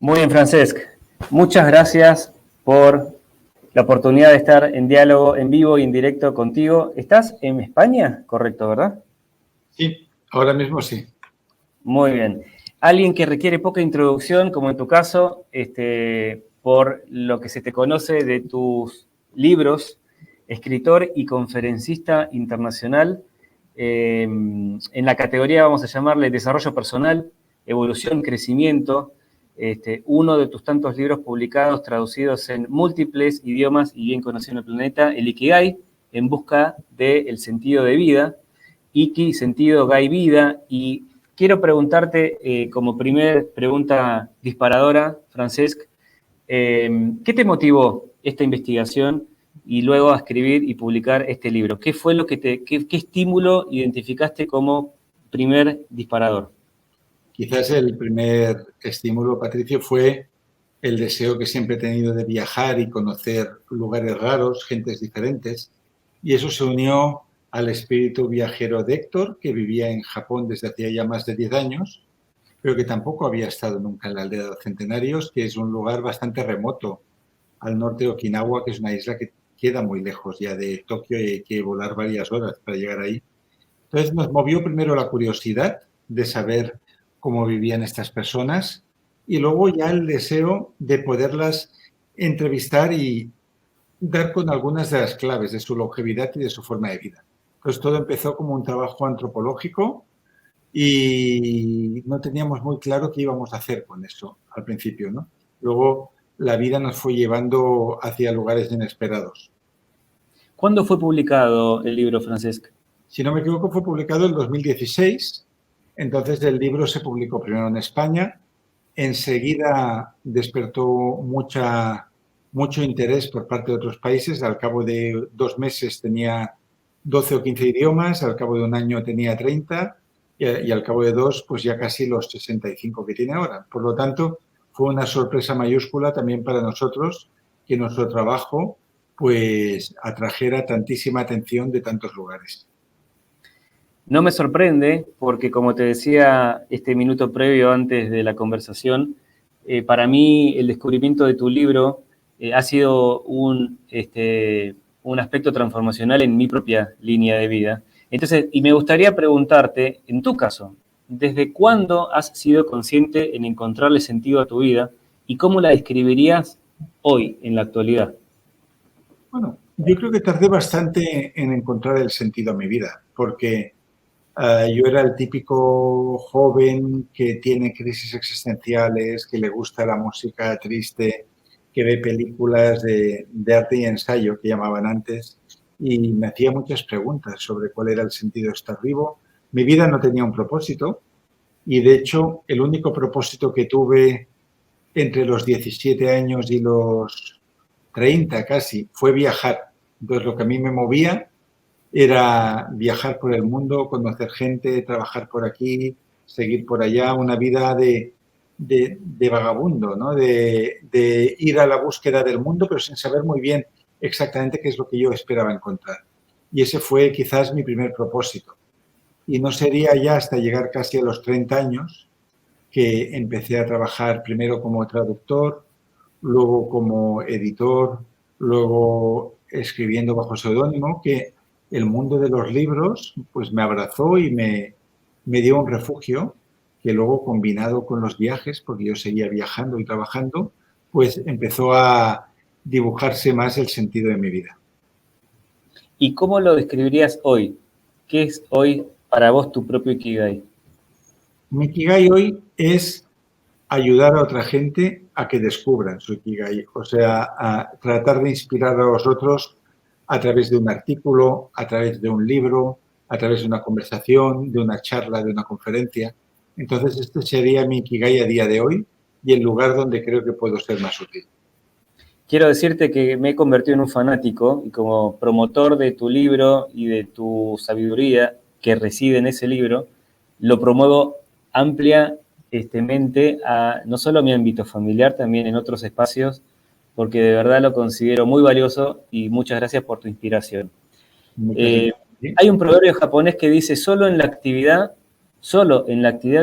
Muy bien, Francesc. Muchas gracias por la oportunidad de estar en diálogo en vivo y en directo contigo. ¿Estás en España? Correcto, ¿verdad? Sí, ahora mismo sí. Muy bien. Alguien que requiere poca introducción, como en tu caso, por lo que se te conoce de tus libros, escritor y conferencista internacional, en la categoría, vamos a llamarle desarrollo personal, evolución, crecimiento, uno de tus tantos libros publicados, traducidos en múltiples idiomas y bien conocido en el planeta, el Ikigai, en busca del sentido de vida, Iki, sentido, Gai, vida, y quiero preguntarte, como primer pregunta disparadora, Francesc, ¿qué te motivó esta investigación y luego a escribir y publicar este libro? ¿Qué fue lo que qué estímulo identificaste como primer disparador? Quizás el primer estímulo, Patricio, fue el deseo que siempre he tenido de viajar y conocer lugares raros, gentes diferentes, y eso se unió al espíritu viajero de Héctor, que vivía en Japón desde hacía ya más de 10 años, pero que tampoco había estado nunca en la aldea de los Centenarios, que es un lugar bastante remoto al norte de Okinawa, que es una isla que queda muy lejos ya de Tokio y hay que volar varias horas para llegar ahí. Entonces nos movió primero la curiosidad de saber cómo vivían estas personas y luego ya el deseo de poderlas entrevistar y dar con algunas de las claves de su longevidad y de su forma de vida. Entonces todo empezó como un trabajo antropológico y no teníamos muy claro qué íbamos a hacer con eso al principio, ¿no? Luego la vida nos fue llevando hacia lugares inesperados. ¿Cuándo fue publicado el libro, Francesc? Si no me equivoco, fue publicado en 2016. Entonces el libro se publicó primero en España. Enseguida despertó mucho interés por parte de otros países. Al cabo de 2 meses tenía 12 o 15 idiomas, al cabo de un año tenía 30 y al cabo de 2, pues ya casi los 65 que tiene ahora. Por lo tanto, fue una sorpresa mayúscula también para nosotros que nuestro trabajo pues atrajera tantísima atención de tantos lugares. No me sorprende porque, como te decía este minuto previo antes de la conversación, para mí el descubrimiento de tu libro ha sido un aspecto transformacional en mi propia línea de vida. Entonces, y me gustaría preguntarte, en tu caso, ¿desde cuándo has sido consciente en encontrarle sentido a tu vida y cómo la describirías hoy, en la actualidad? Bueno, yo creo que tardé bastante en encontrar el sentido a mi vida, porque yo era el típico joven que tiene crisis existenciales, que le gusta la música triste, que ve películas de arte y ensayo, que llamaban antes, y me hacía muchas preguntas sobre cuál era el sentido de estar vivo. Mi vida no tenía un propósito y, de hecho, el único propósito que tuve entre los 17 años y los 30 casi fue viajar. Entonces, lo que a mí me movía era viajar por el mundo, conocer gente, trabajar por aquí, seguir por allá, una vida de vagabundo, ¿no? De ir a la búsqueda del mundo, pero sin saber muy bien exactamente qué es lo que yo esperaba encontrar. Y ese fue quizás mi primer propósito. Y no sería ya hasta llegar casi a los 30 años que empecé a trabajar primero como traductor, luego como editor, luego escribiendo bajo seudónimo, que el mundo de los libros pues me abrazó y me dio un refugio que luego, combinado con los viajes, porque yo seguía viajando y trabajando, pues empezó a dibujarse más el sentido de mi vida. ¿Y cómo lo describirías hoy? ¿Qué es hoy para vos tu propio Ikigai? Mi Ikigai hoy es ayudar a otra gente a que descubran su Ikigai, o sea, a tratar de inspirar a los otros a través de un artículo, a través de un libro, a través de una conversación, de una charla, de una conferencia. Entonces, este sería mi Ikigai a día de hoy y el lugar donde creo que puedo ser más útil. Quiero decirte que me he convertido en un fanático y como promotor de tu libro y de tu sabiduría que reside en ese libro, lo promuevo ampliamente no solo a mi ámbito familiar, también en otros espacios, porque de verdad lo considero muy valioso y muchas gracias por tu inspiración. Muchas gracias. Hay un proverbio japonés que dice, solo en la actividad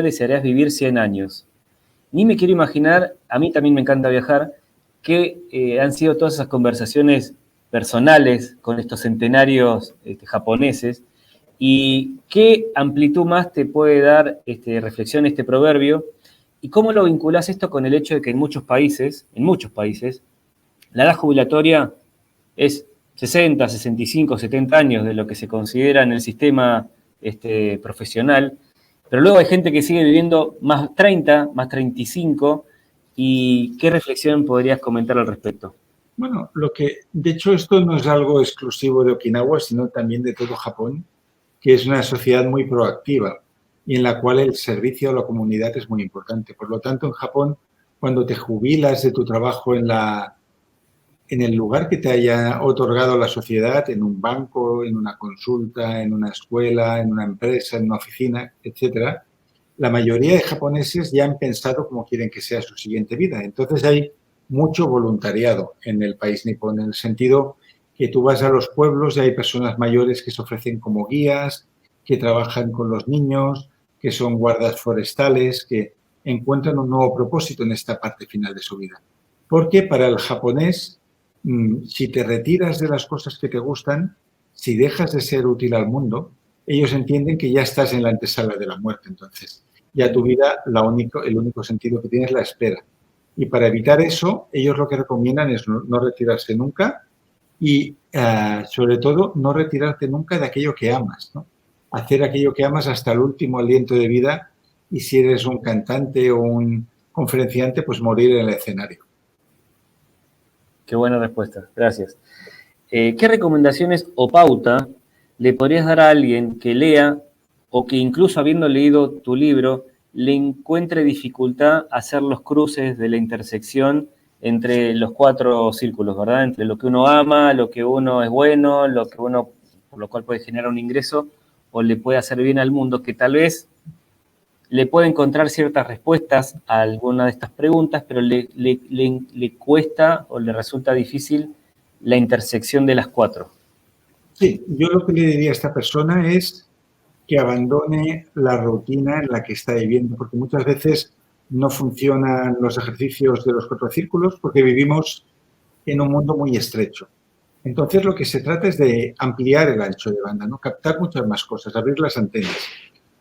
desearás vivir 100 años. Ni me quiero imaginar, a mí también me encanta viajar, que han sido todas esas conversaciones personales con estos centenarios japoneses y qué amplitud más te puede dar reflexión este proverbio y cómo lo vinculás esto con el hecho de que en muchos países, la edad jubilatoria es 60, 65, 70 años de lo que se considera en el sistema profesional, pero luego hay gente que sigue viviendo más 30, más 35, ¿y qué reflexión podrías comentar al respecto? Bueno, de hecho, esto no es algo exclusivo de Okinawa, sino también de todo Japón, que es una sociedad muy proactiva y en la cual el servicio a la comunidad es muy importante. Por lo tanto, en Japón, cuando te jubilas de tu trabajo en el lugar que te haya otorgado la sociedad, en un banco, en una consulta, en una escuela, en una empresa, en una oficina, etcétera, la mayoría de japoneses ya han pensado cómo quieren que sea su siguiente vida. Entonces hay mucho voluntariado en el país nipón, en el sentido que tú vas a los pueblos y hay personas mayores que se ofrecen como guías, que trabajan con los niños, que son guardas forestales, que encuentran un nuevo propósito en esta parte final de su vida. Porque para el japonés, si te retiras de las cosas que te gustan, si dejas de ser útil al mundo, ellos entienden que ya estás en la antesala de la muerte. Entonces, ya tu vida, el único sentido que tiene es la espera. Y para evitar eso, ellos lo que recomiendan es no retirarse nunca y, sobre todo, no retirarte nunca de aquello que amas, ¿no? Hacer aquello que amas hasta el último aliento de vida y si eres un cantante o un conferenciante, pues morir en el escenario. Qué buena respuesta, gracias. ¿Qué recomendaciones o pauta le podrías dar a alguien que lea o que incluso habiendo leído tu libro le encuentre dificultad hacer los cruces de la intersección entre los 4 círculos, ¿verdad? Entre lo que uno ama, lo que uno es bueno, lo que uno, por lo cual puede generar un ingreso o le puede hacer bien al mundo, que tal vez le puede encontrar ciertas respuestas a alguna de estas preguntas, pero le cuesta o le resulta difícil la intersección de las 4. Sí, yo lo que le diría a esta persona es que abandone la rutina en la que está viviendo, porque muchas veces no funcionan los ejercicios de los 4 círculos porque vivimos en un mundo muy estrecho. Entonces, lo que se trata es de ampliar el ancho de banda, ¿no? Captar muchas más cosas, abrir las antenas.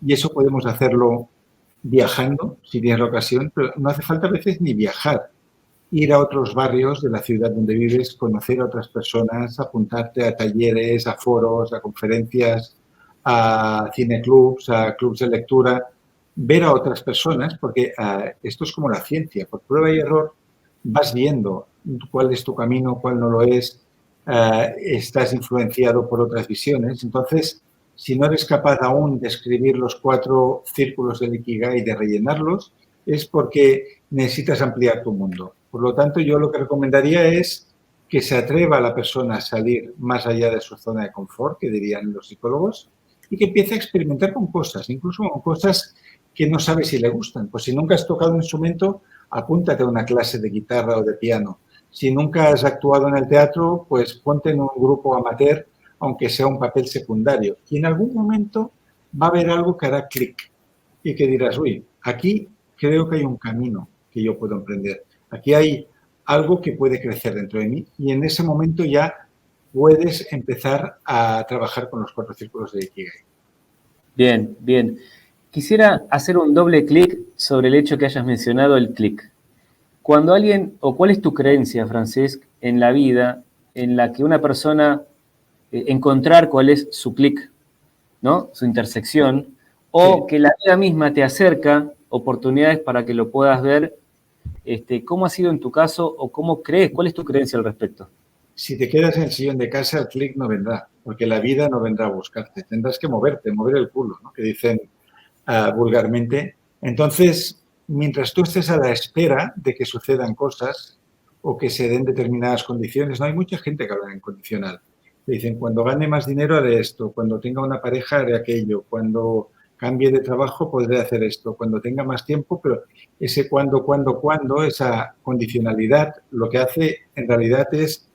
Y eso podemos hacerlo viajando, si tienes la ocasión, pero no hace falta a veces ni viajar. Ir a otros barrios de la ciudad donde vives, conocer a otras personas, apuntarte a talleres, a foros, a conferencias, a cineclubs, a clubs de lectura, ver a otras personas, porque esto es como la ciencia, por prueba y error vas viendo cuál es tu camino, cuál no lo es, estás influenciado por otras visiones. Entonces, si no eres capaz aún de escribir los 4 círculos del Ikigai y de rellenarlos, es porque necesitas ampliar tu mundo. Por lo tanto, yo lo que recomendaría es que se atreva a la persona a salir más allá de su zona de confort, que dirían los psicólogos, y que empiece a experimentar con cosas, incluso con cosas que no sabe si le gustan. Pues si nunca has tocado un instrumento, apúntate a una clase de guitarra o de piano. Si nunca has actuado en el teatro, pues ponte en un grupo amateur, aunque sea un papel secundario. Y en algún momento va a haber algo que hará clic y que dirás, uy, aquí creo que hay un camino que yo puedo emprender. Aquí hay algo que puede crecer dentro de mí y en ese momento ya puedes empezar a trabajar con los 4 círculos de Ikigai. Bien, bien. Quisiera hacer un doble clic sobre el hecho que hayas mencionado el clic. Cuando alguien, o cuál es tu creencia, Francesc, en la vida en la que una persona encontrar cuál es su clic, ¿no? Su intersección, o Sí. que la vida misma te acerca oportunidades para que lo puedas ver. ¿Cómo ha sido en tu caso o cómo crees? ¿Cuál es tu creencia al respecto? Si te quedas en el sillón de casa, el clic no vendrá, porque la vida no vendrá a buscarte. Tendrás que moverte, mover el culo, ¿no? Que dicen vulgarmente. Entonces, mientras tú estés a la espera de que sucedan cosas o que se den determinadas condiciones, no hay mucha gente que habla en condicional. Te dicen, cuando gane más dinero haré esto, cuando tenga una pareja haré aquello, cuando cambie de trabajo podré hacer esto, cuando tenga más tiempo, pero ese cuando, esa condicionalidad, lo que hace en realidad es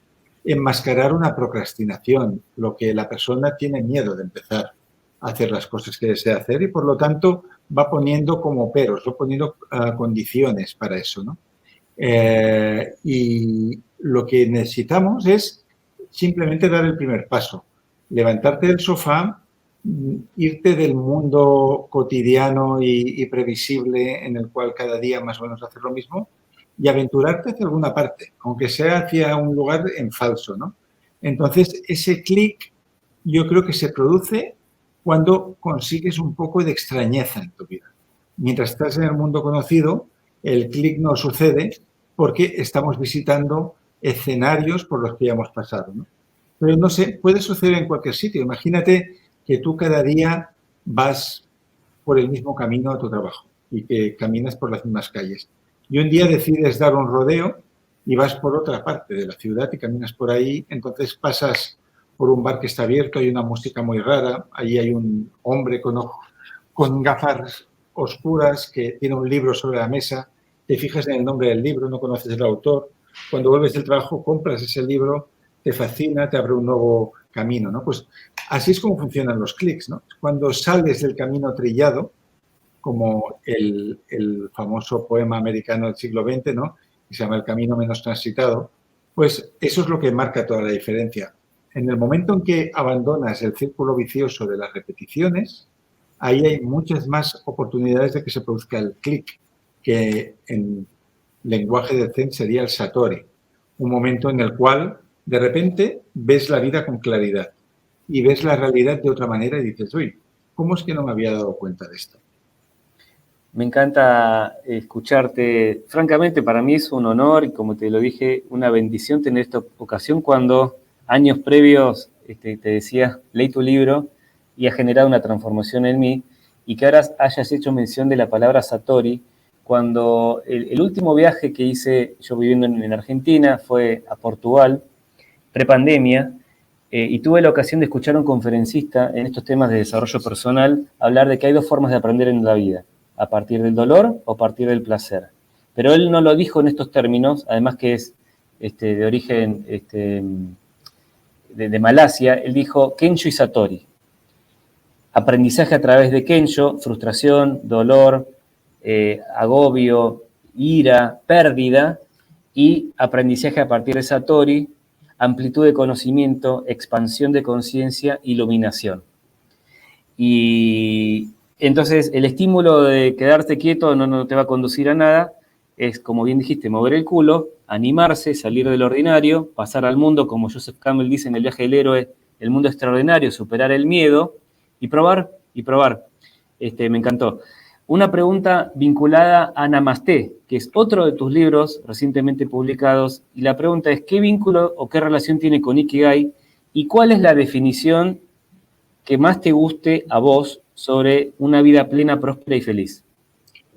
enmascarar una procrastinación, lo que la persona tiene miedo de empezar a hacer las cosas que desea hacer y por lo tanto va poniendo como peros, va poniendo condiciones para eso, ¿no? Y lo que necesitamos es simplemente dar el primer paso, levantarte del sofá, irte del mundo cotidiano y previsible en el cual cada día más o menos haces lo mismo y aventurarte hacia alguna parte, aunque sea hacia un lugar en falso, ¿no? Entonces, ese clic yo creo que se produce cuando consigues un poco de extrañeza en tu vida. Mientras estás en el mundo conocido, el clic no sucede porque estamos visitando escenarios por los que ya hemos pasado, ¿no? Pero no sé, puede suceder en cualquier sitio. Imagínate que tú cada día vas por el mismo camino a tu trabajo y que caminas por las mismas calles. Y un día decides dar un rodeo y vas por otra parte de la ciudad y caminas por ahí, entonces pasas por un bar que está abierto, hay una música muy rara, ahí hay un hombre con gafas oscuras que tiene un libro sobre la mesa, te fijas en el nombre del libro, no conoces el autor, cuando vuelves del trabajo compras ese libro, te fascina, te abre un nuevo camino, ¿no? Pues así es como funcionan los clics, ¿no? Cuando sales del camino trillado, como el famoso poema americano del siglo XX, ¿no? Que se llama El camino menos transitado, pues eso es lo que marca toda la diferencia. En el momento en que abandonas el círculo vicioso de las repeticiones, ahí hay muchas más oportunidades de que se produzca el clic, que en lenguaje del Zen sería el satori, un momento en el cual de repente ves la vida con claridad y ves la realidad de otra manera y dices, uy, ¿cómo es que no me había dado cuenta de esto? Me encanta escucharte. Francamente, para mí es un honor y, como te lo dije, una bendición tener esta ocasión cuando años previos te decía, leí tu libro y ha generado una transformación en mí, y que ahora hayas hecho mención de la palabra Satori, cuando el último viaje que hice yo viviendo en Argentina fue a Portugal, prepandemia, y tuve la ocasión de escuchar a un conferencista en estos temas de desarrollo personal hablar de que hay dos formas de aprender en la vida: a partir del dolor o a partir del placer. Pero él no lo dijo en estos términos, además que es de origen de Malasia. Él dijo Kensho y Satori. Aprendizaje a través de Kensho, frustración, dolor, agobio, ira, pérdida, y aprendizaje a partir de Satori, amplitud de conocimiento, expansión de conciencia, iluminación. Y entonces el estímulo de quedarte quieto no te va a conducir a nada, es, como bien dijiste, mover el culo, animarse, salir del ordinario, pasar al mundo, como Joseph Campbell dice en El viaje del héroe, el mundo extraordinario, superar el miedo y probar, y probar. Me encantó. Una pregunta vinculada a Namasté, que es otro de tus libros recientemente publicados, y la pregunta es, ¿qué vínculo o qué relación tiene con Ikigai y cuál es la definición que más te guste a vos sobre una vida plena, próspera y feliz?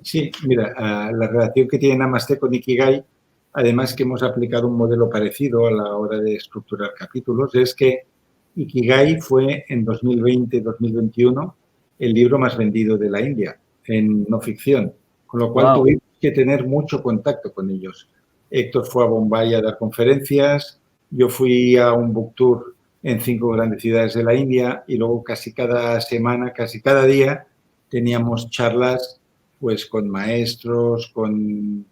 Sí, mira, la relación que tiene Namaste con Ikigai, además que hemos aplicado un modelo parecido a la hora de estructurar capítulos, es que Ikigai fue en 2020-2021 el libro más vendido de la India en no ficción, con lo cual tuvimos que tener mucho contacto con ellos. Héctor fue a Bombay a dar conferencias, yo fui a un book tour en 5 grandes ciudades de la India y luego casi cada semana, casi cada día teníamos charlas pues con maestros, con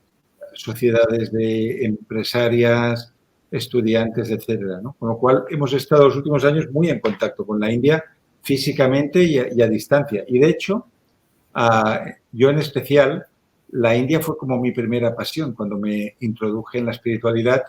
sociedades de empresarias, estudiantes, etcétera, ¿no? Con lo cual hemos estado los últimos años muy en contacto con la India físicamente y a distancia. Y de hecho, yo en especial, la India fue como mi primera pasión. Cuando me introduje en la espiritualidad,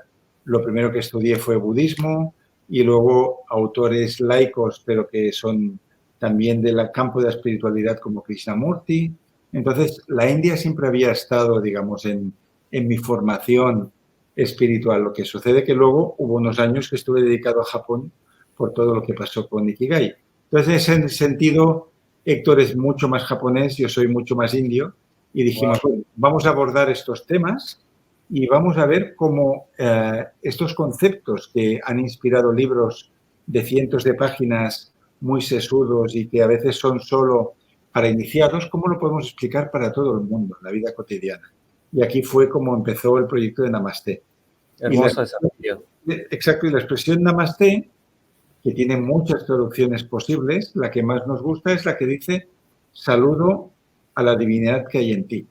lo primero que estudié fue budismo y luego autores laicos, pero que son también del campo de la espiritualidad como Krishnamurti. Entonces, la India siempre había estado, digamos, en mi formación espiritual. Lo que sucede que luego hubo unos años que estuve dedicado a Japón por todo lo que pasó con Ikigai. Entonces, en ese sentido, Héctor es mucho más japonés, yo soy mucho más indio, y dijimos, bueno, vamos a abordar estos temas y vamos a ver cómo estos conceptos que han inspirado libros de cientos de páginas muy sesudos y que a veces son solo para iniciados, ¿cómo lo podemos explicar para todo el mundo en la vida cotidiana? Y aquí fue como empezó el proyecto de Namasté. Hermoso desafío. Exacto, y la expresión Namasté, que tiene muchas traducciones posibles, la que más nos gusta es la que dice saludo a la divinidad que hay en ti.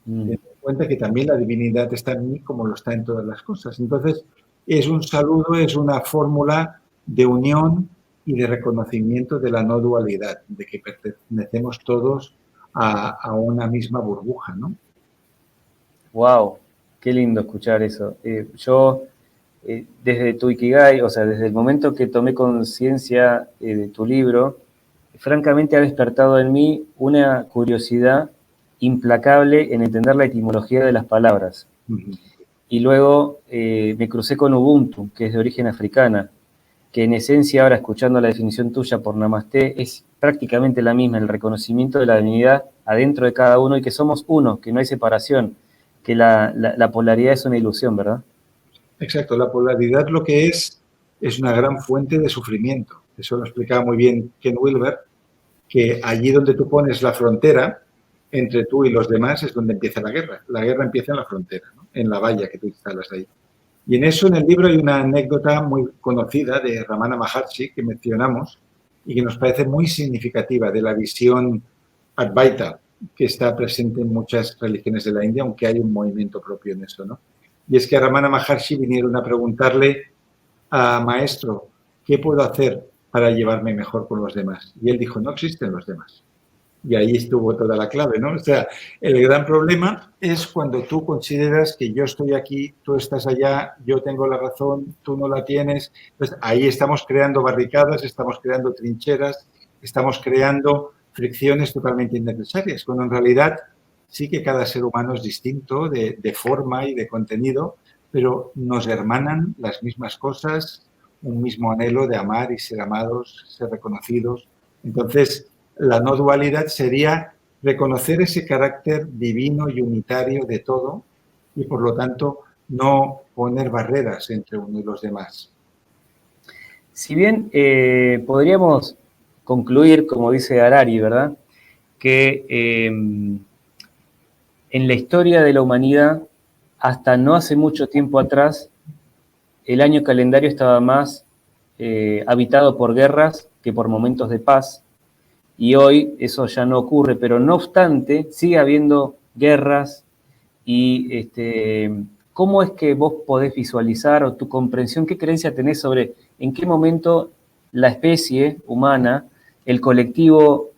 Mm. Ten en cuenta que también la divinidad está en mí como lo está en todas las cosas. Entonces, es un saludo, es una fórmula de unión y de reconocimiento de la no dualidad, de que pertenecemos todos a una misma burbuja, ¿no? Wow, qué lindo escuchar eso. Yo, desde tu Ikigai, o sea, desde el momento que tomé conciencia de tu libro, francamente ha despertado en mí una curiosidad implacable en entender la etimología de las palabras. Ujú. Y luego me crucé con Ubuntu, que es de origen africana, que en esencia, ahora escuchando la definición tuya por Namasté, es prácticamente la misma, el reconocimiento de la divinidad adentro de cada uno y que somos uno, que no hay separación, que la polaridad es una ilusión, ¿verdad? Exacto, la polaridad lo que es una gran fuente de sufrimiento. Eso lo explicaba muy bien Ken Wilber, que allí donde tú pones la frontera entre tú y los demás es donde empieza la guerra. La guerra empieza en la frontera, ¿no? En la valla que tú instalas ahí. Y en eso, en el libro, hay una anécdota muy conocida de Ramana Maharshi que mencionamos y que nos parece muy significativa de la visión Advaita que está presente en muchas religiones de la India, aunque hay un movimiento propio en eso, ¿no? Y es que a Ramana Maharshi vinieron a preguntarle a maestro, ¿qué puedo hacer para llevarme mejor con los demás? Y él dijo, no existen los demás. Y ahí estuvo toda la clave, ¿no? O sea, el gran problema es cuando tú consideras que yo estoy aquí, tú estás allá, yo tengo la razón, tú no la tienes. Entonces, ahí estamos creando barricadas, estamos creando trincheras, estamos creando fricciones totalmente innecesarias, cuando en realidad sí que cada ser humano es distinto de forma y de contenido, pero nos hermanan las mismas cosas, un mismo anhelo de amar y ser amados, ser reconocidos. Entonces, la no dualidad sería reconocer ese carácter divino y unitario de todo y, por lo tanto, no poner barreras entre uno y los demás. Si bien podríamos concluir, como dice Harari, ¿verdad? Que en la historia de la humanidad, hasta no hace mucho tiempo atrás, el año calendario estaba más habitado por guerras que por momentos de paz, y hoy eso ya no ocurre, pero no obstante, sigue habiendo guerras y ¿cómo es que vos podés visualizar o tu comprensión, qué creencia tenés sobre en qué momento la especie humana, el colectivo,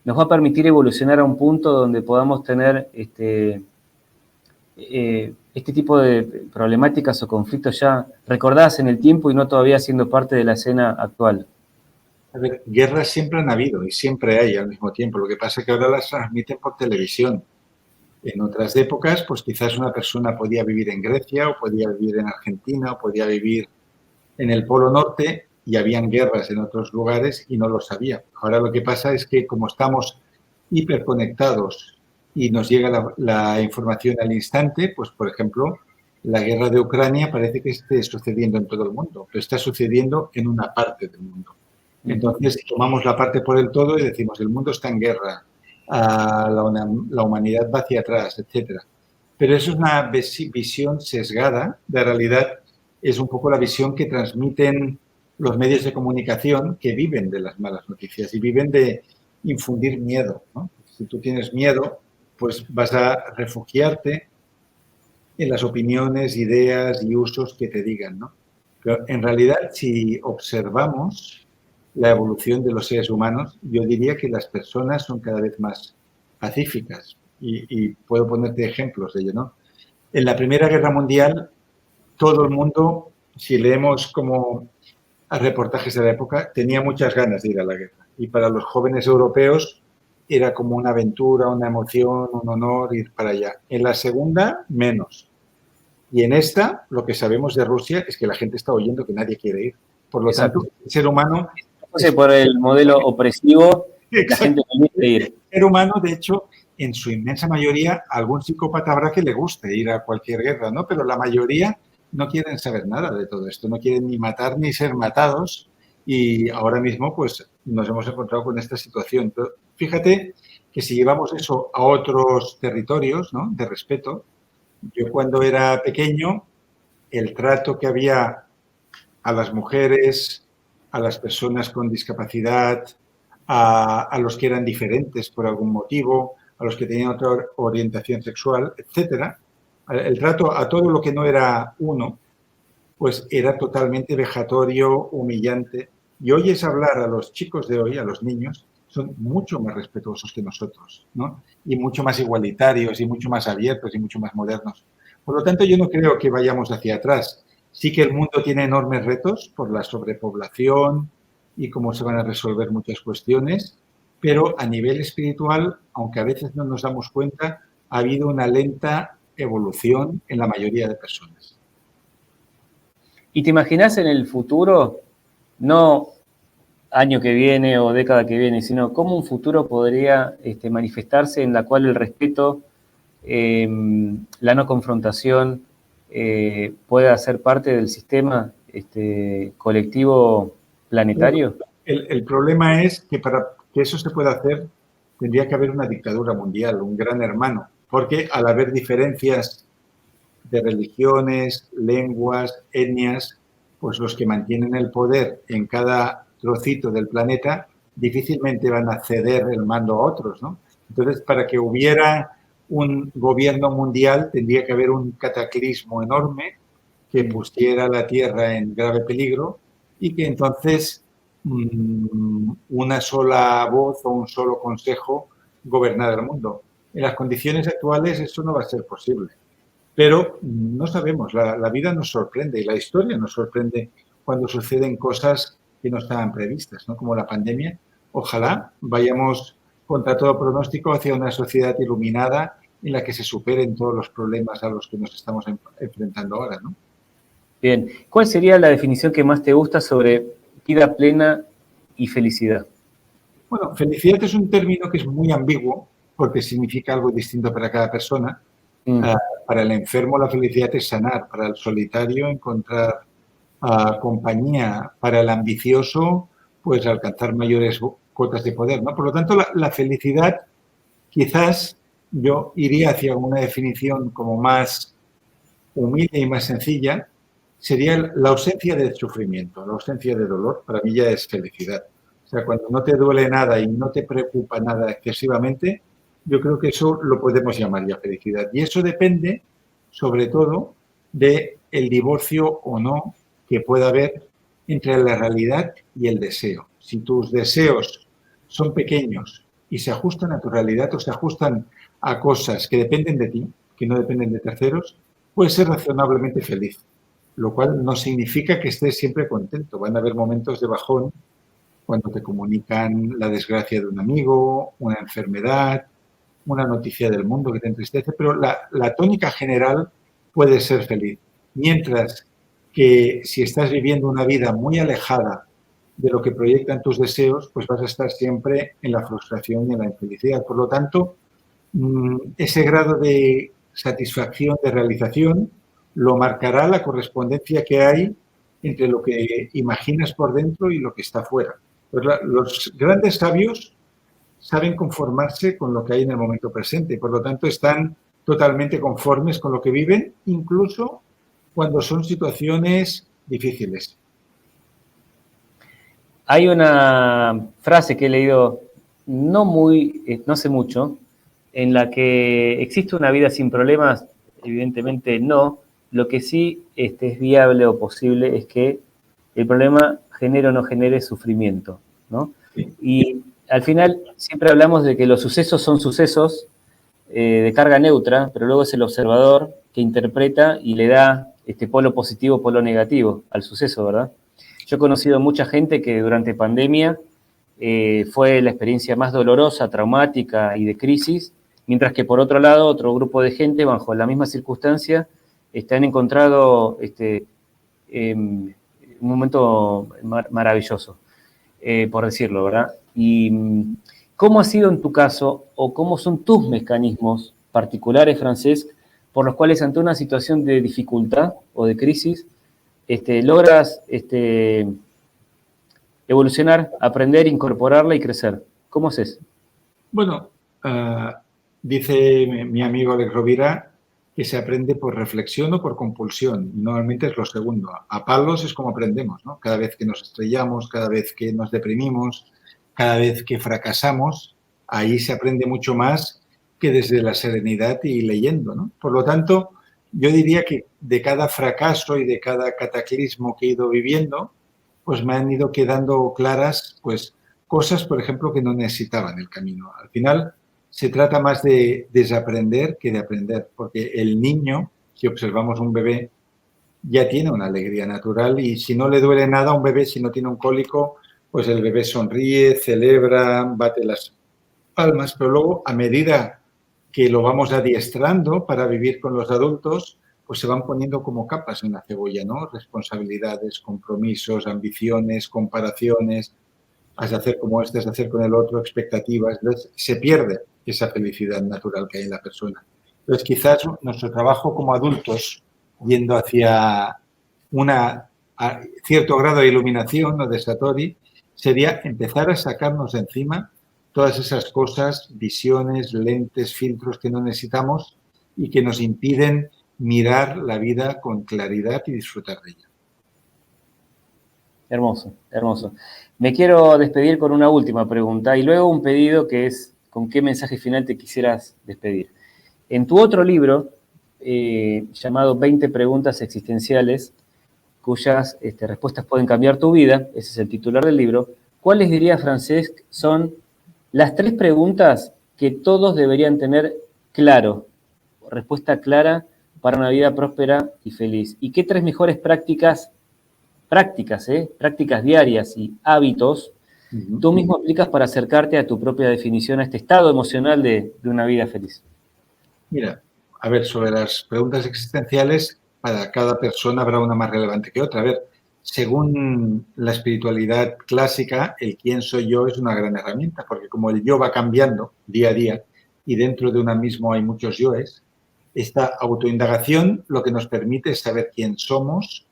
nos va a permitir evolucionar a un punto donde podamos tener este tipo de problemáticas o conflictos ya recordadas en el tiempo y no todavía siendo parte de la escena actual? A ver, guerras siempre han habido y siempre hay al mismo tiempo. Lo que pasa es que ahora las transmiten por televisión. En otras épocas, pues quizás una persona podía vivir en Grecia o podía vivir en Argentina o podía vivir en el Polo Norte y habían guerras en otros lugares y no lo sabía. Ahora lo que pasa es que como estamos hiperconectados y nos llega la información al instante, pues por ejemplo, la guerra de Ucrania parece que esté sucediendo en todo el mundo, pero está sucediendo en una parte del mundo. Entonces tomamos la parte por el todo y decimos el mundo está en guerra, la humanidad va hacia atrás, etcétera. Pero eso es una visión sesgada de la realidad, es un poco la visión que transmiten los medios de comunicación que viven de las malas noticias y viven de infundir miedo, ¿no? Si tú tienes miedo, pues vas a refugiarte en las opiniones, ideas y usos que te digan, ¿no? Pero en realidad, si observamos la evolución de los seres humanos, yo diría que las personas son cada vez más pacíficas y puedo ponerte ejemplos de ello, ¿no? En la Primera Guerra Mundial, todo el mundo, si leemos como a reportajes de la época, tenía muchas ganas de ir a la guerra. Y para los jóvenes europeos era como una aventura, una emoción, un honor ir para allá. En la segunda, menos. Y en esta, lo que sabemos de Rusia es que la gente está oyendo que nadie quiere ir. Por lo Exacto. tanto, el ser humano... Entonces, por el modelo opresivo, la gente no quiere ir. El ser humano, de hecho, en su inmensa mayoría, algún psicópata habrá que le guste ir a cualquier guerra, ¿no? Pero la mayoría no quieren saber nada de todo esto, no quieren ni matar ni ser matados y ahora mismo pues nos hemos encontrado con esta situación. Pero fíjate que si llevamos eso a otros territorios, ¿no? De respeto, yo cuando era pequeño, el trato que había a las mujeres, a las personas con discapacidad, a los que eran diferentes por algún motivo, a los que tenían otra orientación sexual, etcétera. El trato a todo lo que no era uno, pues era totalmente vejatorio, humillante. Y oyes hablar a los chicos de hoy, a los niños, son mucho más respetuosos que nosotros, ¿no? Y mucho más igualitarios y mucho más abiertos y mucho más modernos. Por lo tanto, yo no creo que vayamos hacia atrás. Sí que el mundo tiene enormes retos por la sobrepoblación y cómo se van a resolver muchas cuestiones, pero a nivel espiritual, aunque a veces no nos damos cuenta, ha habido una lenta evolución en la mayoría de personas. ¿Y te imaginas en el futuro, no año que viene o década que viene, sino cómo un futuro podría manifestarse en la cual el respeto, la no confrontación, pueda ser parte del sistema colectivo planetario? El problema es que para que eso se pueda hacer tendría que haber una dictadura mundial, un gran hermano, porque al haber diferencias de religiones, lenguas, etnias, pues los que mantienen el poder en cada trocito del planeta difícilmente van a ceder el mando a otros, ¿no? Entonces, para que hubiera un gobierno mundial tendría que haber un cataclismo enorme que pusiera la Tierra en grave peligro y que entonces una sola voz o un solo consejo gobernara el mundo. En las condiciones actuales eso no va a ser posible. Pero no sabemos, la vida nos sorprende y la historia nos sorprende cuando suceden cosas que no estaban previstas, ¿no? Como la pandemia. Ojalá vayamos contra todo pronóstico hacia una sociedad iluminada en la que se superen todos los problemas a los que nos estamos enfrentando ahora, ¿no? Bien, ¿cuál sería la definición que más te gusta sobre vida plena y felicidad? Bueno, felicidad es un término que es muy ambiguo porque significa algo distinto para cada persona. Para el enfermo la felicidad es sanar, para el solitario encontrar compañía, para el ambicioso pues alcanzar mayores cotas de poder, ¿no? Por lo tanto, la felicidad quizás yo iría hacia una definición como más humilde y más sencilla, sería la ausencia de sufrimiento, la ausencia de dolor, para mí ya es felicidad. O sea, cuando no te duele nada y no te preocupa nada excesivamente, yo creo que eso lo podemos llamar ya felicidad. Y eso depende, sobre todo, del divorcio o no que pueda haber entre la realidad y el deseo. Si tus deseos son pequeños y se ajustan a tu realidad o se ajustan a cosas que dependen de ti, que no dependen de terceros, puedes ser razonablemente feliz, lo cual no significa que estés siempre contento. Van a haber momentos de bajón cuando te comunican la desgracia de un amigo, una enfermedad, una noticia del mundo que te entristece, pero la tónica general puede ser feliz. Mientras que si estás viviendo una vida muy alejada de lo que proyectan tus deseos, pues vas a estar siempre en la frustración y en la infelicidad. Por lo tanto, ese grado de satisfacción, de realización, lo marcará la correspondencia que hay entre lo que imaginas por dentro y lo que está fuera. Pues los grandes sabios saben conformarse con lo que hay en el momento presente, por lo tanto están totalmente conformes con lo que viven, incluso cuando son situaciones difíciles. Hay una frase que he leído no sé mucho, en la que existe una vida sin problemas, evidentemente no. Lo que sí es viable o posible es que el problema genere o no genere sufrimiento, ¿no? Sí. Y al final siempre hablamos de que los sucesos son sucesos de carga neutra, pero luego es el observador que interpreta y le da polo positivo, polo negativo al suceso, ¿verdad? Yo he conocido mucha gente que durante pandemia fue la experiencia más dolorosa, traumática y de crisis, mientras que por otro lado otro grupo de gente bajo la misma circunstancia han encontrado un momento maravilloso, por decirlo, ¿verdad? Y ¿cómo ha sido en tu caso o cómo son tus mecanismos particulares, Francesc, por los cuales ante una situación de dificultad o de crisis logras evolucionar, aprender, incorporarla y crecer? ¿Cómo haces? Bueno, dice mi amigo Alex Rovira que se aprende por reflexión o por compulsión. Normalmente es lo segundo. A palos es como aprendemos, ¿no? Cada vez que nos estrellamos, cada vez que nos deprimimos, cada vez que fracasamos, ahí se aprende mucho más que desde la serenidad y leyendo, ¿no? Por lo tanto, yo diría que de cada fracaso y de cada cataclismo que he ido viviendo, pues me han ido quedando claras, pues, cosas, por ejemplo, que no necesitaba en el camino. Al final, se trata más de desaprender que de aprender, porque el niño, si observamos un bebé, ya tiene una alegría natural y si no le duele nada a un bebé, si no tiene un cólico, pues el bebé sonríe, celebra, bate las palmas, pero luego a medida que lo vamos adiestrando para vivir con los adultos, pues se van poniendo como capas en la cebolla, ¿no? Responsabilidades, compromisos, ambiciones, comparaciones, has de hacer como este, has de hacer con el otro, expectativas. Entonces, se pierde esa felicidad natural que hay en la persona. Entonces, quizás nuestro trabajo como adultos, yendo hacia cierto grado de iluminación o de satori, sería empezar a sacarnos de encima todas esas cosas, visiones, lentes, filtros que no necesitamos y que nos impiden mirar la vida con claridad y disfrutar de ella. Hermoso, hermoso. Me quiero despedir con una última pregunta y luego un pedido que es ¿con qué mensaje final te quisieras despedir? En tu otro libro, llamado 20 preguntas existenciales, cuyas respuestas pueden cambiar tu vida, ese es el titular del libro, ¿cuáles dirías, Francesc, son las 3 preguntas que todos deberían tener claro, respuesta clara para una vida próspera y feliz? ¿Y qué 3 mejores prácticas diarias y hábitos tú mismo aplicas para acercarte a tu propia definición, a este estado emocional de una vida feliz? Mira, a ver, sobre las preguntas existenciales, para cada persona habrá una más relevante que otra. A ver, según la espiritualidad clásica, el quién soy yo es una gran herramienta, porque como el yo va cambiando día a día y dentro de una mismo hay muchos yoes, esta autoindagación lo que nos permite es saber quién somos,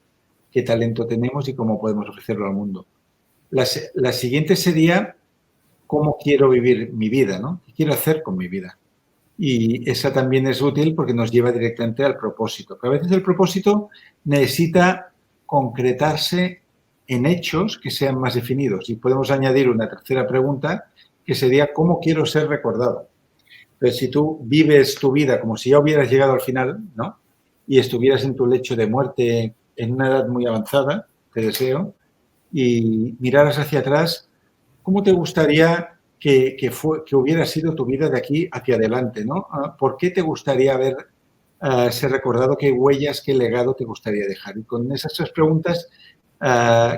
qué talento tenemos y cómo podemos ofrecerlo al mundo. La siguiente sería cómo quiero vivir mi vida, ¿no? ¿Qué quiero hacer con mi vida? Y esa también es útil porque nos lleva directamente al propósito. Pero a veces el propósito necesita concretarse en hechos que sean más definidos. Y podemos añadir una tercera pregunta que sería ¿cómo quiero ser recordado? Pero si tú vives tu vida como si ya hubieras llegado al final, ¿no? Y estuvieras en tu lecho de muerte en una edad muy avanzada, te deseo, y miraras hacia atrás, ¿cómo te gustaría que hubiera sido tu vida de aquí hacia adelante, ¿no? ¿Por qué te gustaría haber ser recordado? ¿Qué huellas, qué legado te gustaría dejar? Y con esas 3 preguntas,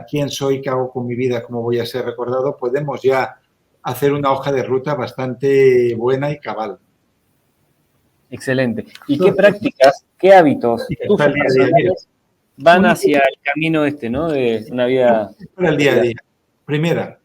¿quién soy? ¿Qué hago con mi vida? ¿Cómo voy a ser recordado? Podemos ya hacer una hoja de ruta bastante buena y cabal. Excelente. ¿Y qué prácticas, qué hábitos tuyos personales van hacia el camino ¿no? De una vida para el día a día? Primera,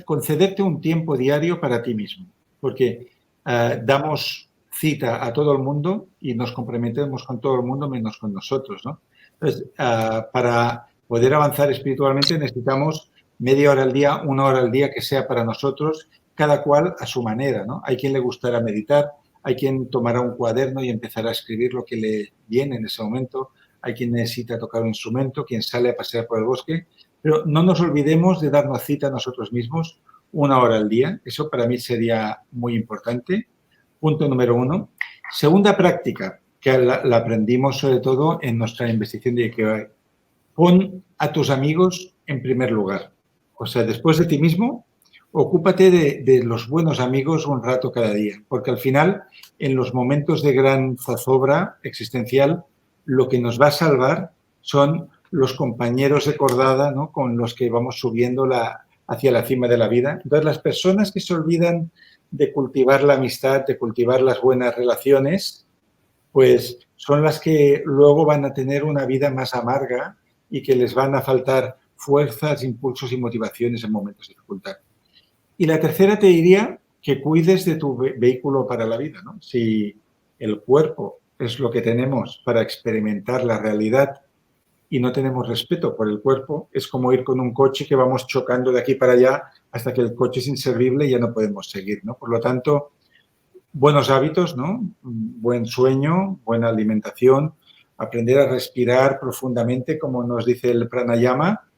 concederte un tiempo diario para ti mismo, porque damos cita a todo el mundo y nos comprometemos con todo el mundo menos con nosotros, ¿no? Entonces, para poder avanzar espiritualmente necesitamos media hora al día, 1 hora al día que sea para nosotros, cada cual a su manera, ¿no? Hay quien le gustará meditar, hay quien tomará un cuaderno y empezará a escribir lo que le viene en ese momento, hay quien necesita tocar un instrumento, quien sale a pasear por el bosque, pero no nos olvidemos de darnos cita a nosotros mismos 1 hora al día. Eso para mí sería muy importante. Punto número 1. Segunda práctica, que la aprendimos sobre todo en nuestra investigación de Ikigai. Pon a tus amigos en primer lugar. O sea, después de ti mismo, ocúpate de los buenos amigos un rato cada día. Porque al final, en los momentos de gran zozobra existencial, lo que nos va a salvar son los compañeros de cordada, ¿no? Con los que vamos subiendo hacia la cima de la vida. Entonces, las personas que se olvidan de cultivar la amistad, de cultivar las buenas relaciones, pues son las que luego van a tener una vida más amarga y que les van a faltar fuerzas, impulsos y motivaciones en momentos de dificultad. Y la tercera te diría que cuides de tu vehículo para la vida, ¿no? Si el cuerpo es lo que tenemos para experimentar la realidad y no tenemos respeto por el cuerpo, es como ir con un coche que vamos chocando de aquí para allá hasta que el coche es inservible y ya no podemos seguir, ¿no? Por lo tanto, buenos hábitos, ¿no? Buen sueño, buena alimentación, aprender a respirar profundamente, como nos dice el pranayama,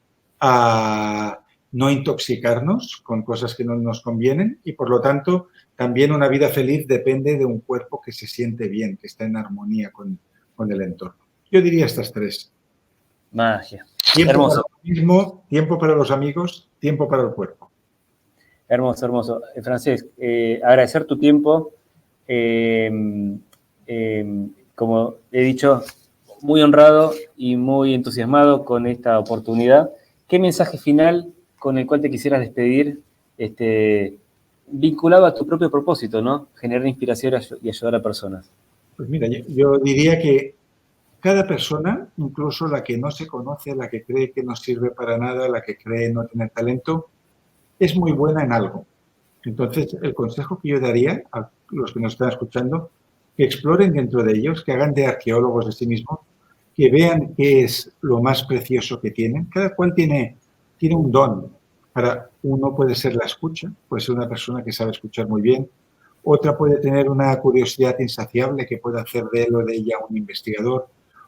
a no intoxicarnos con cosas que no nos convienen y, por lo tanto, también una vida feliz depende de un cuerpo que se siente bien, que está en armonía con el entorno. Yo diría estas tres. Magia. Tiempo Hermoso. para uno mismo, tiempo para los amigos, tiempo para el cuerpo. Hermoso, hermoso. Francesc, agradecer tu tiempo. Como he dicho, muy honrado y muy entusiasmado con esta oportunidad. ¿Qué mensaje final con el cual te quisieras despedir, vinculado a tu propio propósito, ¿no? Generar inspiración y ayudar a personas? Pues mira, yo diría que cada persona, incluso la que no se conoce, la que cree que no sirve para nada, la que cree no tener talento, es muy buena en algo. Entonces, el consejo que yo daría a los que nos están escuchando, que exploren dentro de ellos, que hagan de arqueólogos de sí mismos, que vean qué es lo más precioso que tienen. Cada cual tiene un don. Para uno puede ser la escucha, puede ser una persona que sabe escuchar muy bien. Otra puede tener una curiosidad insaciable que puede hacer de él o de ella un investigador.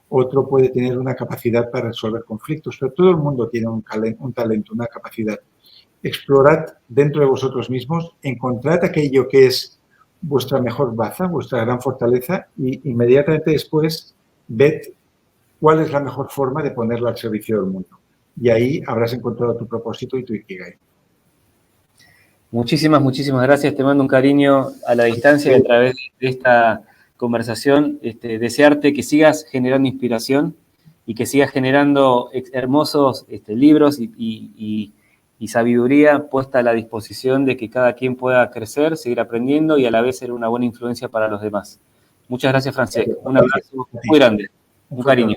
Otro puede tener una capacidad para resolver conflictos. Pero todo el mundo tiene un talento, una capacidad. Explorad dentro de vosotros mismos, encontrad aquello que es vuestra mejor baza, vuestra gran fortaleza y inmediatamente después ved cuál es la mejor forma de ponerla al servicio del mundo. Y ahí habrás encontrado tu propósito y tu ikigai. Muchísimas, muchísimas gracias. Te mando un cariño a la distancia y a través de esta conversación. Desearte que sigas generando inspiración y que sigas generando hermosos libros y sabiduría puesta a la disposición de que cada quien pueda crecer, seguir aprendiendo y a la vez ser una buena influencia para los demás. Muchas gracias, Francesc. Un abrazo muy grande. Un cariño.